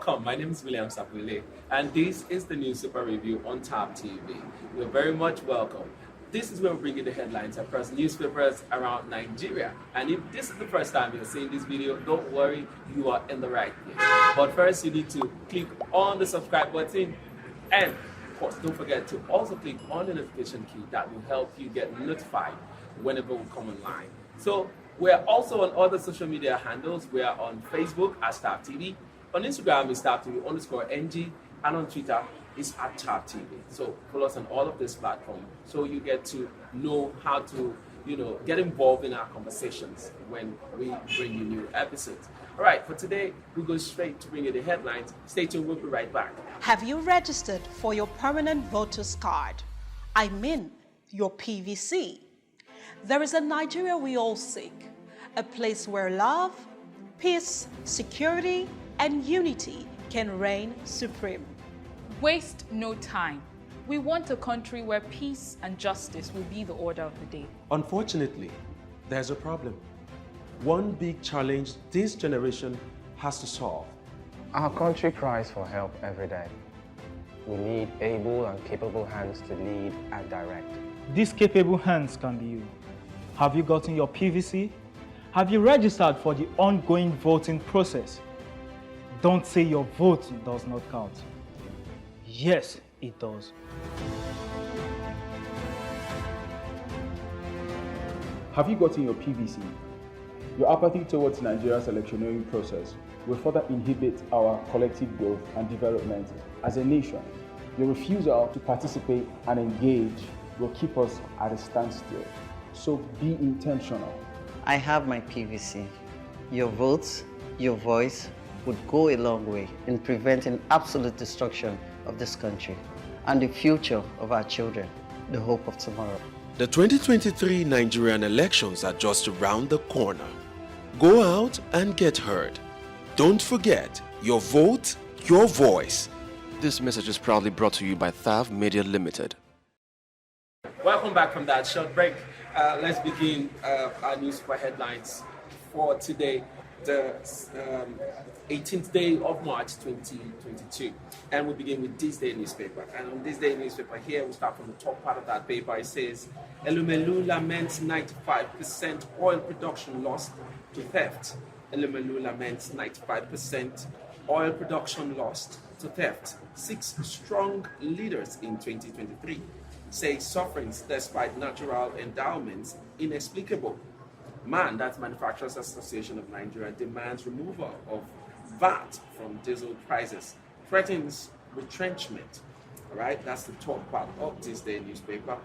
Welcome, my name is William Sapule, and this is the News Super Review on Thav TV. You're very much welcome. This is where we bring you the headlines across newspapers around Nigeria. And if this is the first time you're seeing this video, don't worry, you are in the right place. But first, you need to click on the subscribe button, and of course, don't forget to also click on the notification key that will help you get notified whenever we come online. So we're also on other social media handles. We are on Facebook at Thav TV. On Instagram is ThavTV_NG, and on Twitter is at Thav TV. So follow us on all of these platforms so you get to know how to, get involved in our conversations when we bring you new episodes. All right, for today, we go straight to bring you the headlines. Stay tuned, we'll be right back. Have you registered for your permanent voter's card? I mean, your PVC. There is a Nigeria we all seek, a place where love, peace, security, and unity can reign supreme. Waste no time. We want a country where peace and justice will be the order of the day. Unfortunately, there's a problem. One big challenge this generation has to solve. Our country cries for help every day. We need able and capable hands to lead and direct. These capable hands can be you. Have you gotten your PVC? Have you registered for the ongoing voting process? Don't say your vote does not count. Yes, it does. Have you gotten your PVC? Your apathy towards Nigeria's electioneering process will further inhibit our collective growth and development as a nation. Your refusal to participate and engage will keep us at a standstill. So be intentional. I have my PVC. Your votes, your voice would go a long way in preventing absolute destruction of this country and the future of our children, the hope of tomorrow. The 2023 Nigerian elections are just around the corner. Go out and get heard. Don't forget, your vote, your voice. This message is proudly brought to you by Thav Media Limited. Welcome back from that short break. Let's begin our newspaper headlines for today, the 18th day of March 2022. And we begin with this day newspaper. And on this day newspaper here, we start from the top part of that paper. It says, Elumelu laments 95% oil production lost to theft. Elumelu laments 95% oil production lost to theft. 6 strong leaders in 2023 say sufferings despite natural endowments inexplicable. MAN, that's Manufacturers Association of Nigeria, demands removal of VAT from diesel prices, threatens retrenchment. All right, that's the top part of this day newspaper.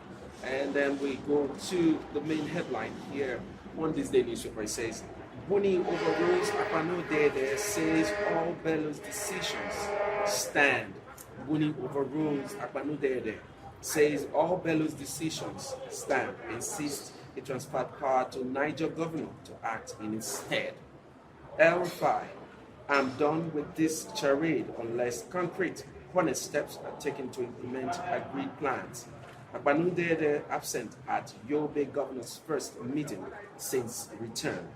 And then we go to the main headline here on this day newspaper. It says, Buni overrules Akpano Dede, says all Bello's decisions stand. Buni overrules Akpano Dede, says all Bello's decisions stand, insists he transferred power to Niger governor to act in its stead. El-Rufai, I'm done with this charade unless concrete, honest steps are taken to implement agreed plans. Akpano Dede absent at Yobe governor's first meeting since return.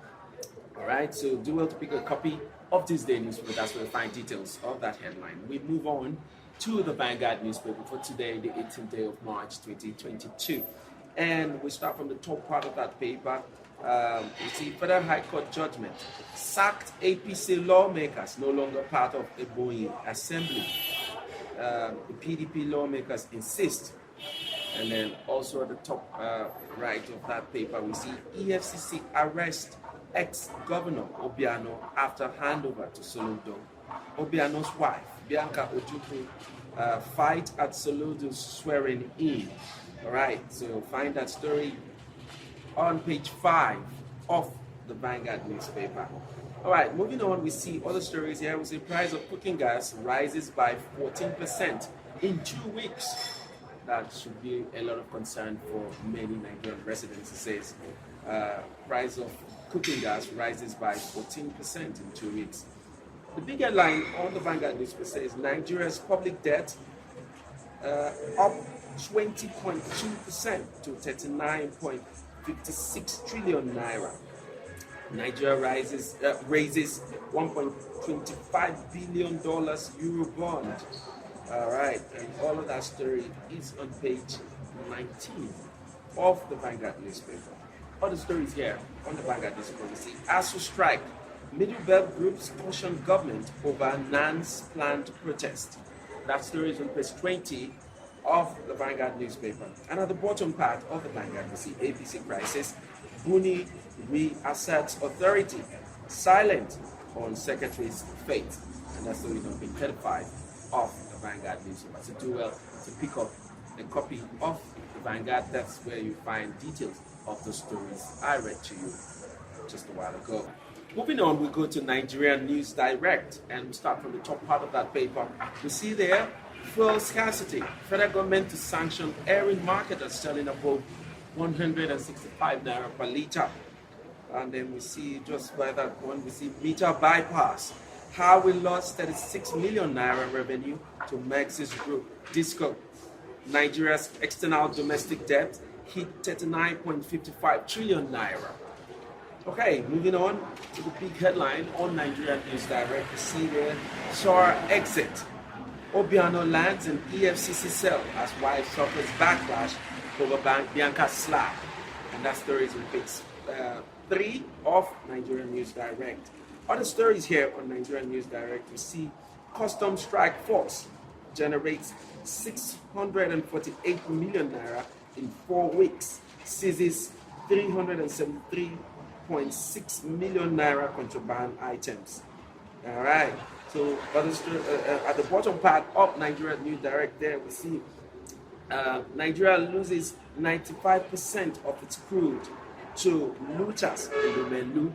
All right, so do well to pick a copy of this day newspaper. That's where you find details of that headline. We move on to the Vanguard newspaper for today, the 18th day of March 2022. And we start from the top part of that paper. We see Federal High Court judgment. Sacked APC lawmakers no longer part of a Buni assembly. The PDP lawmakers insist. And then also at the top right of that paper, we see EFCC arrest ex-governor Obiano after handover to Soludo. Obiano's wife, Bianca Ojukwu, fight at Soludo's swearing in. All right, so find that story on page 5 of the Vanguard newspaper. All right, moving on, we see other stories here. We see price of cooking gas rises by 14% in 2 weeks. That should be a lot of concern for many Nigerian residents. It says price of cooking gas rises by 14% in 2 weeks. The big headline on the Vanguard newspaper says Nigeria's public debt up 20.2% to 39.56 trillion naira. Nigeria raises $1.25 billion Euro bond. All right, and all of that story is on page 19 of the Vanguard newspaper. Other stories here on the Vanguard newspaper. We see ASU strike. Middle belt groups caution government over NAN's planned protest. That story is on page 20 of the Vanguard newspaper. And at the bottom part of the Vanguard, we see APC crisis. Buni reasserts authority. Silent on Secretary's fate. And that story is on page 35 of the Vanguard newspaper. So do well to pick up a copy of the Vanguard. That's where you find details of the stories I read to you just a while ago. Moving on, we go to Nigerian News Direct, and we start from the top part of that paper. We see there, fuel scarcity. Federal government to sanction airing marketers selling above 165 naira per litre. And then we see just by that one, we see meter bypass. How we lost 36 million naira revenue to Maxis Group. Disco. Nigeria's external domestic debt hit 39.55 trillion naira. Okay, moving on to the big headline on Nigerian News Direct. You see there, SOAR exit. Obiano lands in EFCC cell as wife suffers backlash over Bianca's slap. And that story is on page 3 of Nigerian News Direct. Other stories here on Nigerian News Direct, we see Customs Strike Force generates 648 million naira in 4 weeks, seizes 373.6 million naira contraband items. All right. So at the bottom part of Nigeria News Direct, there we see Nigeria loses 95% of its crude to looters in the Melu.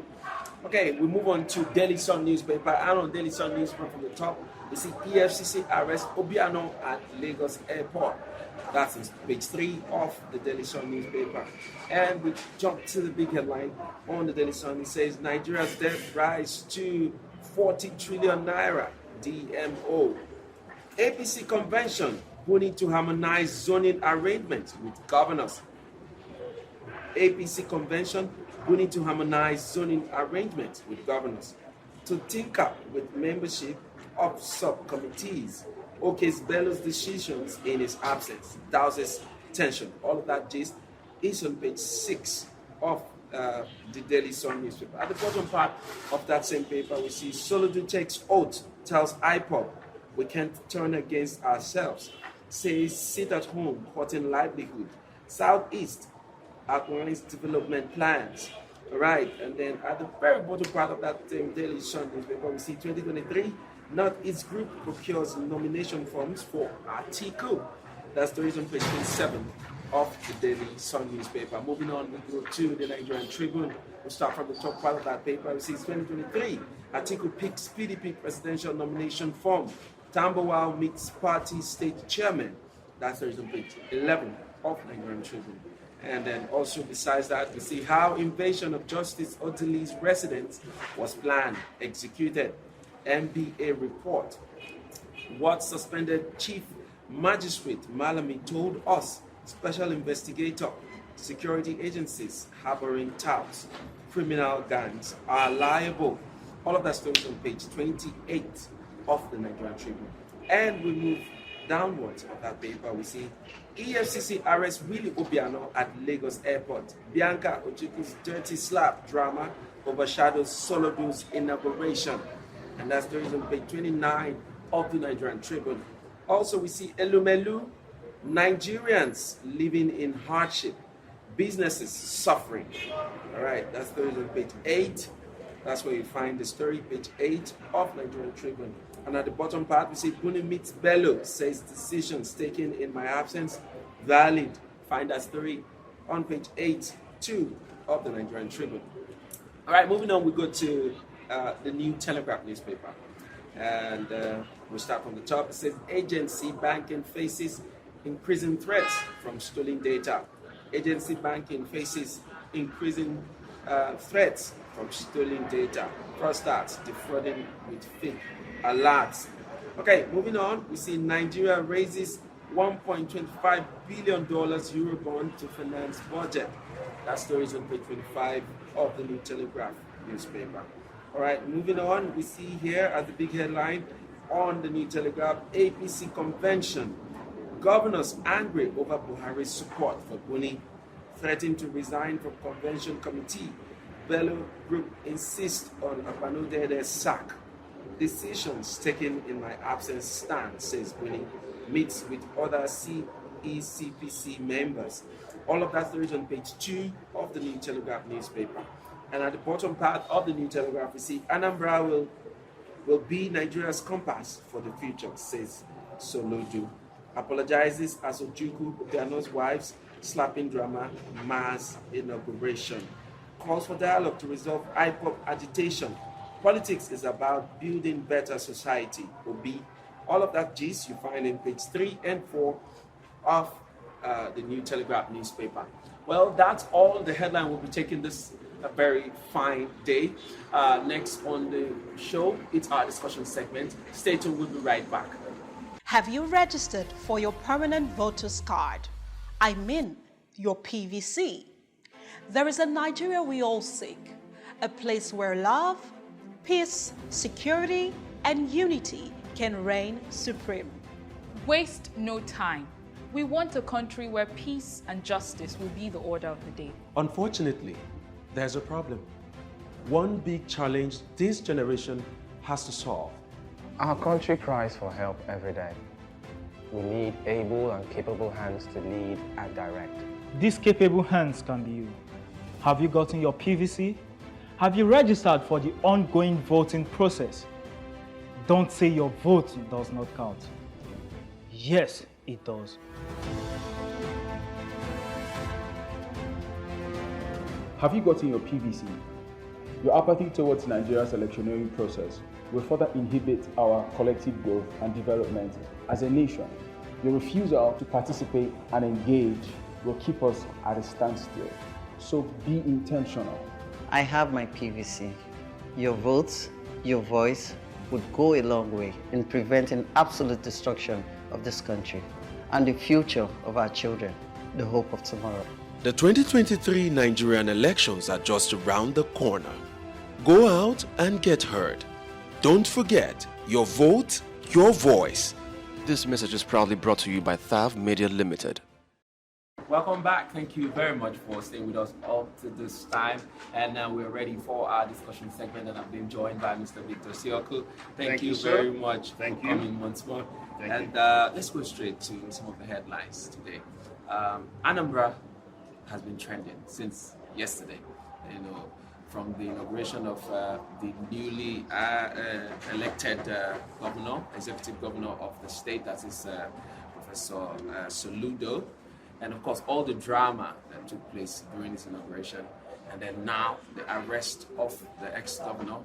Okay, we move on to Daily Sun newspaper. And on Daily Sun newspaper from the top, we see EFCC arrest Obiano at Lagos Airport. That's on page 3 of the Daily Sun newspaper. And we jump to the big headline on the Daily Sun. It says Nigeria's debt rise to 40 trillion naira, DMO. APC convention, Buni to harmonize zoning arrangements with governors. APC convention, Buni to harmonize zoning arrangements with governors. To tinker with membership of subcommittees. Ok's Bello's decisions in his absence. Douses tension. All of that gist is on page 6 of the Daily Sun newspaper. At the bottom part of that same paper, we see Soludo takes oath, tells IPOB, we can't turn against ourselves. Says sit at home, hurting livelihood. Southeast outlines development plans. All right, and then at the very bottom part of that same Daily Sun newspaper, we see 2023 Northeast Group procures nomination forms for Atiku. That's the reason page 27 of the Daily Sun newspaper. Moving on, we go to the Nigerian Tribune. We'll start from the top part of that paper. We see 2023 Atiku picks PDP presidential nomination form. Tambawal meets party state chairman. That's the reason page 11 of Nigerian Tribune. And then also besides that, we see how invasion of Justice Odili's residence was planned, executed. MBA report. What suspended Chief Magistrate Malami told us, special investigator, security agencies harboring touts, criminal gangs are liable. All of that stories on page 28 of the Nigerian Tribune. And we move downwards of that paper, we see EFCC arrests Willie Obiano at Lagos Airport. Bianca Ojukwu dirty slap drama overshadows Soludo's inauguration. And that's the reason page 29 of the Nigerian Tribune. Also, we see Elumelu, Nigerians living in hardship, businesses suffering. All right, that's the reason page 8. That's where you find the story, page 8 of Nigerian Tribune. And at the bottom part, we see Buni meets Bello, says decisions taken in my absence valid. Find that story on page 8-2 of the Nigerian Tribune. All right, moving on, we go to the New Telegraph newspaper. And we'll start from the top. It says agency banking faces increasing threats from stolen data. Agency banking faces increasing threats from stolen data. Fraudsters defrauding with fake alerts. Okay, moving on, we see Nigeria raises $1.25 billion Eurobond to finance budget. That story is on page 25 of the New Telegraph. newspaper. All right, moving on, we see here at the big headline on the New Telegraph, APC convention. Governors angry over Buhari's support for Buni, threaten to resign from convention committee. Bello Group insists on Abanodede's sack. Decisions taken in my absence stand, says Buni. Meets with other CECPC members. All of that stories on page 2 of the New Telegraph newspaper. And at the bottom part of the New Telegraph, we see Anambra will be Nigeria's compass for the future, says Soludo. Apologizes as Ojukwu, Obiano's wives, slapping drama, mass inauguration. Calls for dialogue to resolve IPOP agitation. Politics is about building better society, Obi. All of that gist you find in page 3 and 4 of the New Telegraph newspaper. Well, that's all the headline will be taking this a very fine day. Next on the show, it's our discussion segment. Stay tuned, we'll be right back. Have you registered for your permanent voter's card? I mean, your PVC. There is a Nigeria we all seek, a place where love, peace, security, and unity can reign supreme. Waste no time. We want a country where peace and justice will be the order of the day. Unfortunately, there's a problem. One big challenge this generation has to solve. Our country cries for help every day. We need able and capable hands to lead and direct. These capable hands can be you. Have you gotten your PVC? Have you registered for the ongoing voting process? Don't say your vote does not count. Yes, it does. Have you gotten your PVC? Your apathy towards Nigeria's electioneering process will further inhibit our collective growth and development as a nation. Your refusal to participate and engage will keep us at a standstill. So be intentional. I have my PVC. Your votes, your voice would go a long way in preventing absolute destruction of this country and the future of our children, the hope of tomorrow. The 2023 Nigerian elections are just around the corner. Go out and get heard. Don't forget, your vote, your voice. This message is proudly brought to you by Thav Media Limited. Welcome back. Thank you very much for staying with us up to this time. And now we're ready for our discussion segment, and I've been joined by Mr. Victor Sioku. Thank you very much for coming once more. Let's go straight to some of the headlines today. Anambra has been trending since yesterday, from the inauguration of the newly elected executive governor of the state, that is Professor Soludo. And of course, all the drama that took place during this inauguration, and then now the arrest of the ex-governor,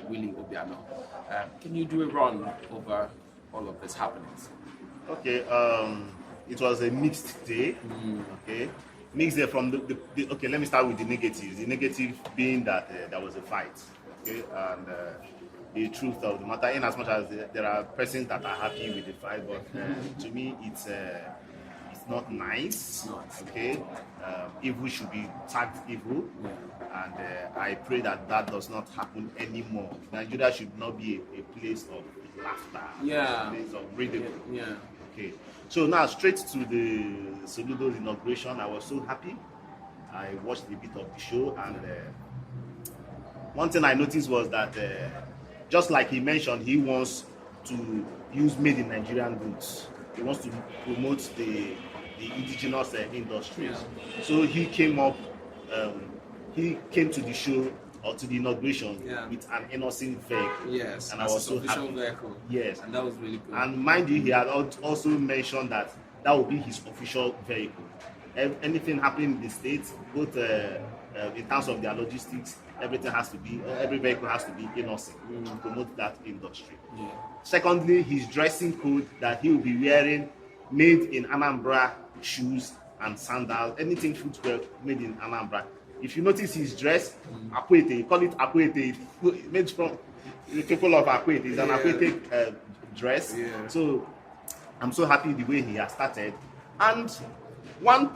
Willie Obiano. Can you do a run over all of these happenings? Okay, it was a mixed day. Okay, mixed day from okay. Let me start with the negatives. The negative being that there was a fight. Okay, and the truth of the matter, in as much as there are persons that are happy with the fight, but to me, it's not nice. Okay, evil should be tagged evil, and I pray that does not happen anymore. Nigeria should not be a place of laughter, a place of ridicule. Okay, so now straight to the Soludo inauguration. I was so happy. I watched a bit of the show, and one thing I noticed was that just like he mentioned, he wants to use made in Nigerian goods. He wants to promote the indigenous industries. So he came to the show or to the inauguration with an innocent vehicle. Yes, and I was so happy. Vehicle. Yes, and that was really good. And mind you, he had also mentioned that would be his official vehicle. Anything happening in the states, both in terms of their logistics, every vehicle has to be innocent to promote that industry. Secondly, his dressing code that he will be wearing made in Anambra shoes and sandals, anything footwear made in Anambra. If you notice his dress, Akwete, call it Akwete, made from the people of Akwete. It's an Akwete dress. So I'm so happy the way he has started. And one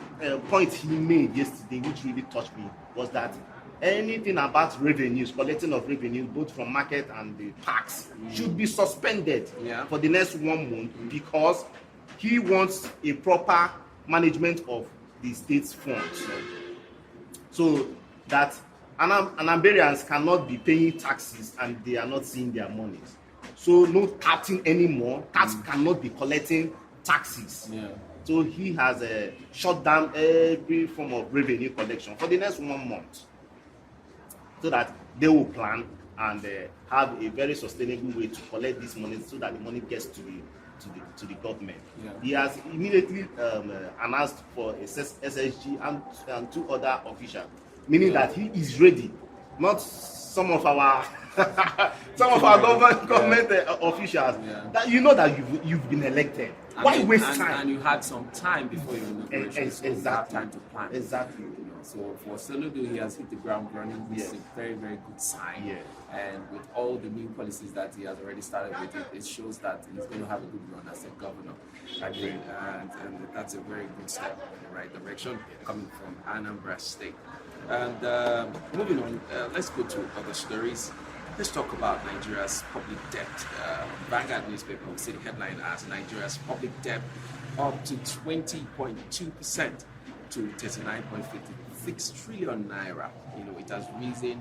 point he made yesterday, which really touched me, was that anything about revenues, collecting of revenues, both from market and the tax, should be suspended for the next 1 month because he wants a proper management of the state's funds. So that Anambarians cannot be paying taxes and they are not seeing their monies. So no taxing anymore. Tax cannot be collecting taxes. So he has shut down every form of revenue collection for the next 1 month, so that they will plan and have a very sustainable way to collect this money, so that the money gets to the government. He has immediately announced for a SSG and 2 other officials, meaning that he is ready. Not some of our government officials that you know that you've been elected. Why waste time? And you had some time before your inauguration. So you have time to plan. Exactly. So for Soludo, he has hit the ground running, which is a very, very good sign. And with all the new policies that he has already started with, it shows that he's going to have a good run as a governor. And that's a very good step in the right direction coming from Anambra State. And moving on, let's go to other stories. Let's talk about Nigeria's public debt. Vanguard newspaper will see the headline as Nigeria's public debt up to 20.2% to 39.56 trillion naira. You know, it has risen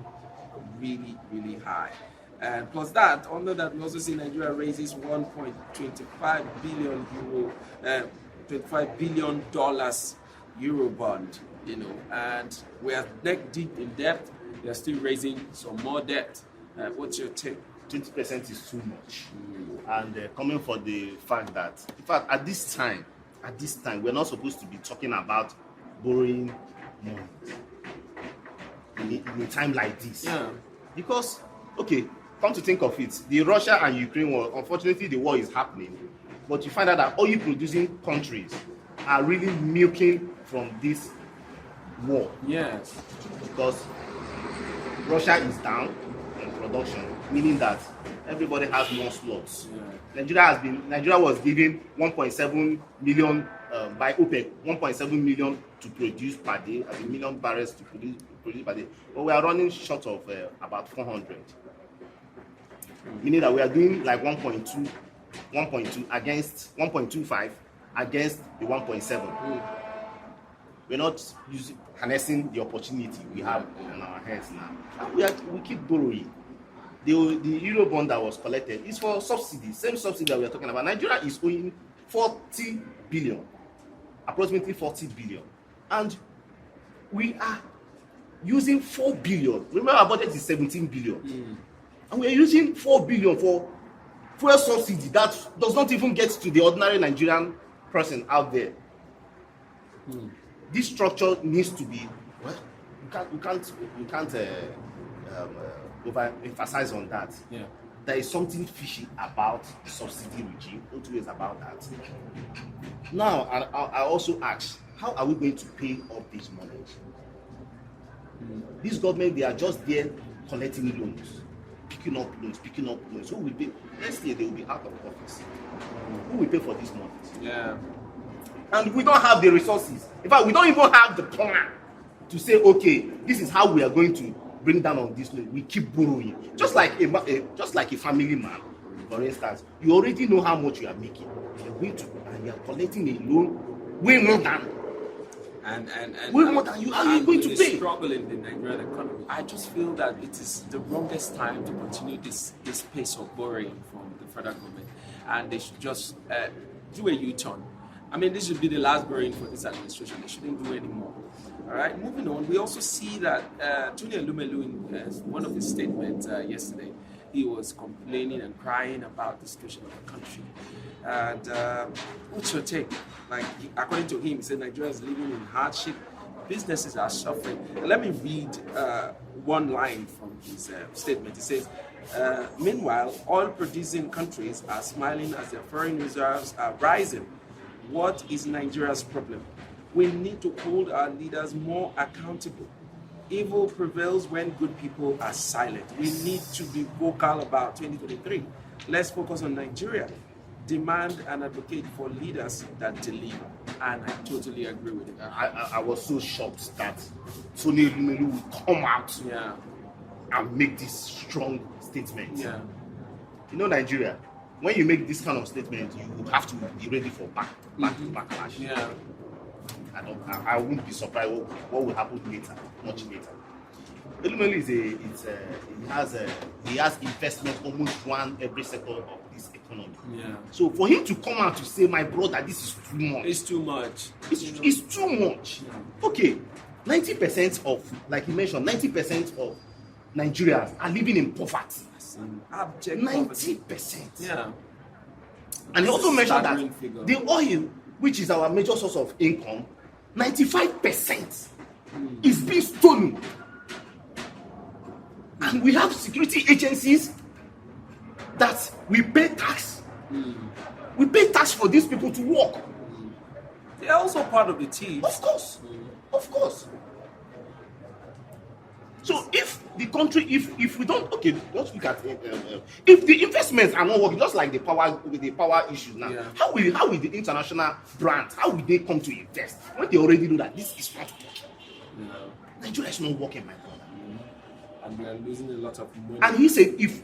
really, really high. And plus that, under that, we also see Nigeria raises 1.25 billion euro, $25 billion euro bond. You know, and we are neck deep in debt. We are still raising some more debt. What's your take? 20% is too much. And coming for the fact that, in fact, at this time, we're not supposed to be talking about borrowing money in a time like this. Because, okay, come to think of it, the Russia and Ukraine war, unfortunately, the war is happening. But you find out that oil producing countries are really milking from this war. Because Russia is down in production, meaning that everybody has more slots. Nigeria was given 1.7 million by OPEC, 1.7 million to produce per day, as a million barrels to produce per day. But we are running short of about 400. Meaning that we are doing like 1.2 against 1.25 against the 1.7. We're not harnessing the opportunity we have in our hands now. We keep borrowing. The Euro bond that was collected is for subsidy, same subsidy that we are talking about. Nigeria is owing 40 billion, approximately 40 billion. And we are using 4 billion. Remember, our budget is 17 billion. And we are using 4 billion for fuel subsidy that does not even get to the ordinary Nigerian person out there. This structure needs to be, well, you can't overemphasize on that. There is something fishy about the subsidy regime. Don't worry about that. Now, I also ask, how are we going to pay off this money? This government, they are just there collecting loans, picking up loans. Who will pay? Next year they will be out of office. Who will pay for this money? And we don't have the resources. In fact, we don't even have the plan to say, okay, this is how we are going to bring down on this loan. We keep borrowing. Just like a family man, for instance, you already know how much you are making. And you are collecting a loan way more than way more than you are going to pay. Struggle in the Nigerian economy. I just feel that it is the wrongest time to continue this pace of borrowing from the federal government, and they should just do a U-turn. I mean, this should be the last borrowing for this administration. They shouldn't do any more. All right, moving on. We also see that Tony Elumelu, in one of his statements yesterday, he was complaining and crying about the situation of the country. And what's your take? Like, according to him, he said Nigeria is living in hardship. Businesses are suffering. Let me read one line from his statement. He says, meanwhile, oil-producing countries are smiling as their foreign reserves are rising. What is Nigeria's problem? We need to hold our leaders more accountable. Evil prevails when good people are silent. We need to be vocal about 2023. Let's focus on Nigeria. demand and advocate for leaders that deliver. And I totally agree with it. I was so shocked that Tony Lumelu would come out and make this strong statement. Yeah. You know, Nigeria, when you make this kind of statement, you have to be ready for backlash. Yeah. I wouldn't be surprised what will happen later, much later. Lumelu he has investment almost one every sector of this economy. Yeah. So for him to come out to say, my brother, this is too much. It's too much. It's too much. Yeah. Okay, 90% of, like you mentioned, 90% of Nigerians are living in poverty. Abject 90%. Yeah. And he also mentioned that the oil, which is our major source of income, 95% is being stolen. And we have security agencies that we pay tax. We pay tax for these people to work. They're also part of the team. Of course. Of course. So if the country, if we don't, okay, let's look at if the investments are not working, just like the power issues now, how will the international brands, how will they come to invest when they already know that this is not working? Nigeria is not working, my brother. And we are losing a lot of money. And he said, if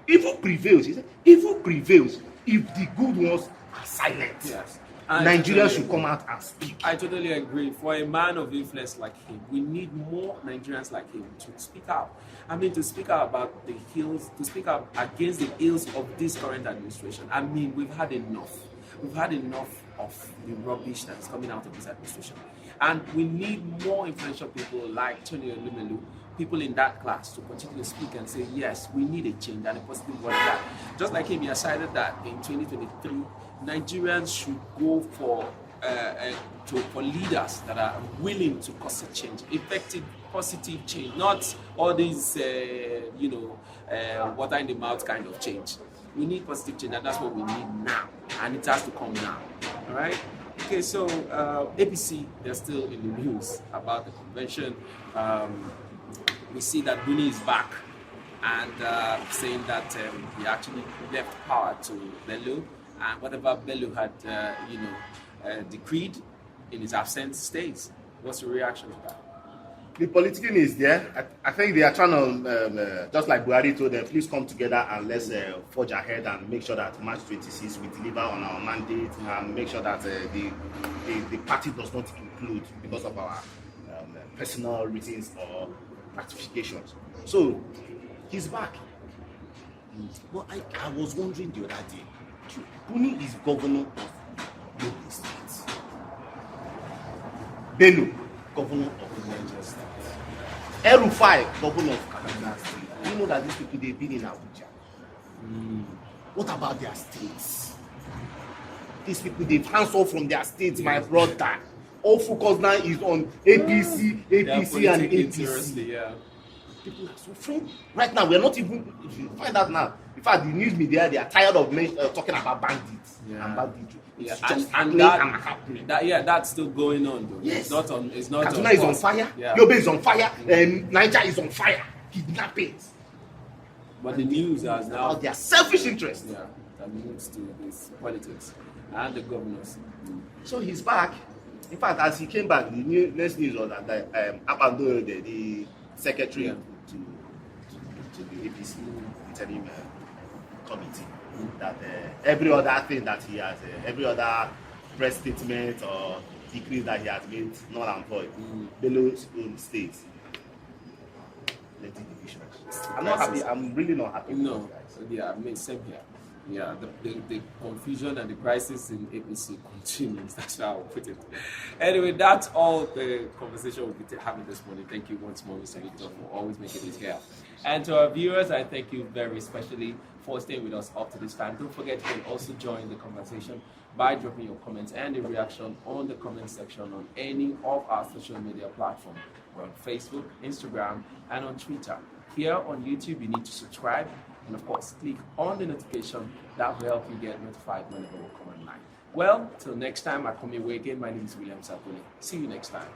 evil prevails, he said, evil prevails if the good ones are silent. Yes. Nigeria should come out and speak. I totally agree. For a man of influence like him, we need more Nigerians like him to speak out. I mean, to speak out about the ills, to speak out against the ills of this current administration. I mean, we've had enough. We've had enough of the rubbish that's coming out of this administration. And we need more influential people like Tony Lumelu, people in that class, to continue to speak and say, yes, we need a change and a positive one. That just like him, he decided that in 2023, Nigerians should go for leaders that are willing to cause a change, effective, positive change, not all these, water in the mouth kind of change. We need positive change, and that's what we need now, and it has to come now. All right. Okay, so APC, they're still in the news about the convention. We see that Buni is back and saying that he actually left power to Bello, and whatever Bello had, decreed in his absence stays. What's your reaction to that? The political is there. I think they are trying to, just like Buhari told them, please come together and let's forge ahead and make sure that March 26 we deliver on our mandate and make sure that the party does not implode because of our personal reasons or ratifications. So he's back. But I was wondering the other day, Buni is governor of Yobe State. Bello, governor of Niger State. El-Rufai, governor of Kaduna State. You know that these people, they've been in Abuja. What about their states? These people, they've hands off from their states, my brother. All focus now is on APC, and APC. Yeah. People are suffering. Right now, we're not even, if you find out now, in fact, the news media, they are tired of talking about bandits and banditry. It's just happening. That's still going on though. Yes. It's not Kaduna is on fire, Yobe is on fire, Niger is on fire, kidnappings. But the news has now about their selfish interest. Yeah, that moves to this politics and the governors. So he's back. In fact, as he came back, the next news was that Abando, the secretary to the APC interim committee, that every other thing that he has, every other press statement or decree that he has made null and void, Bello's own states. I'm not happy. I'm really not happy. No, yeah, I mean, same here. Yeah, the confusion and the crisis in APC continues. That's how I'll put it. Anyway, that's all the conversation we'll be having this morning. Thank you once more, Mr. Victor, for always making it here. And to our viewers, I thank you very especially for staying with us up to this time. Don't forget you can also join the conversation by dropping your comments and the reaction on the comment section on any of our social media platforms. We're on Facebook, Instagram, and on Twitter. Here on YouTube, you need to subscribe. And of course, click on the notification. That will help you get notified whenever we come online. Well, till next time, I come your way again. My name is William Sapoli. See you next time.